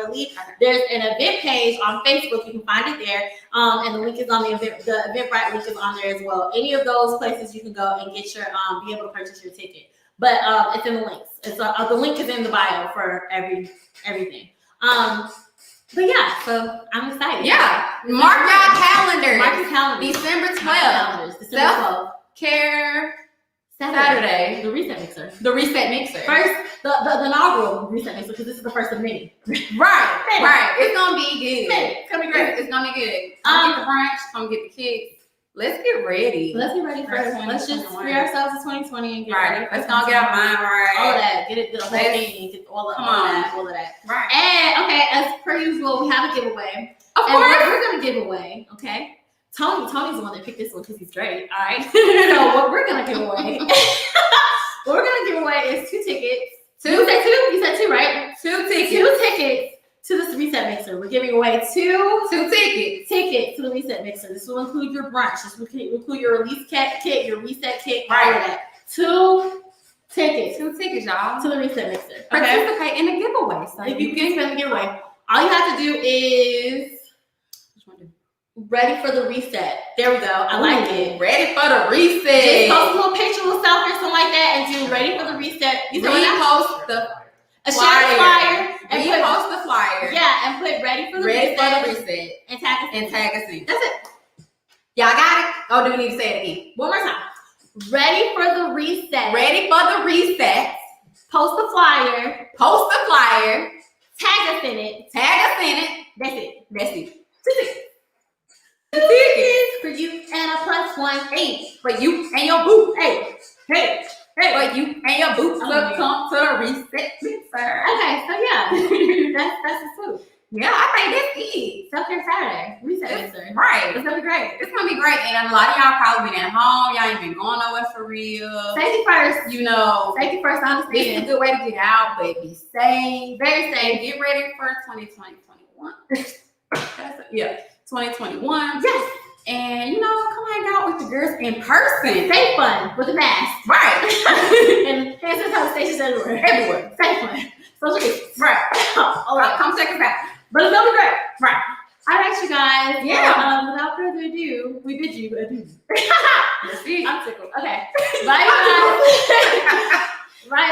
Lee. There's an event page on Facebook. You can find it there. And the link is on the Eventbrite link is on there as well. Any of those places you can go and get your be able to purchase your ticket. But it's in the links. It's the link is in the bio for everything. But yeah, so I'm excited. Yeah, mark your calendars. Mark your calendar. December 12th. December 12th. Care Saturday. The reset mixer. The reset mixer. First, the inaugural reset mixer, because this is the first of many. Right. It's gonna be good. It's gonna be great. It's gonna be good. Come get the brunch. Come get the kids. Let's get ready. Let's get ready for it. Let's just free ourselves to 2020 and get ready. Let's go get our mind right. All of that. Get the whole thing. Get all of that. Right. And okay, as per usual, we have a giveaway. Of And course. what we're gonna give away, okay? Tony's the one that picked this one because he's great. All right. So what we're gonna give away, is 2 tickets. You said 2? You said 2, right? 2 tickets. 2 tickets to this reset mixer. We're giving away 2 tickets. Tickets to the reset mixer. This will include your brunch. This will include your release kit, your reset kit, all of that. 2 tickets. 2 tickets, y'all. To the reset mixer. Okay. Participate in the giveaway. So If you can spend the giveaway, all you have to do is ready for the reset. There we go. I like it. Ready for the reset. Just post a little picture of yourself or something like that and do ready for the reset. Repost the flyer. And repost the flyer. Yeah, and put ready for the reset. And tag us in. That's it. Y'all got it? Oh, do we need to say it again? One more time. Ready for the reset. Ready for the reset. Post the flyer. Post the flyer. Tag us in it. That's it. 2 tickets. 2 tickets for you and a +1 8 for you and your boo. Hey. For you and your boo to come to the reset mixer. Okay, so yeah, that's the swoop. Yeah, I think that's it. Self-care Saturday, reset mixer. Right. It's gonna be great. It's gonna be great, and a lot of y'all probably been at home. Y'all ain't been going nowhere for real. Safety first. You know, safety first. I this is a understand. good way to get out, but be safe. Very safe. Get ready for 2021. 2021. Yes. And you know, come hang out with the girls in person. Safe fun with a mask. Right. And hand sanitizer stations everywhere. Safe fun. Social distance. Right. All right. Come check us out. But it's gonna be great. Right. All right, you guys. Yeah. Without further ado, we bid you adieu. Let's see. I'm tickled. Okay. Bye, you guys. Bye.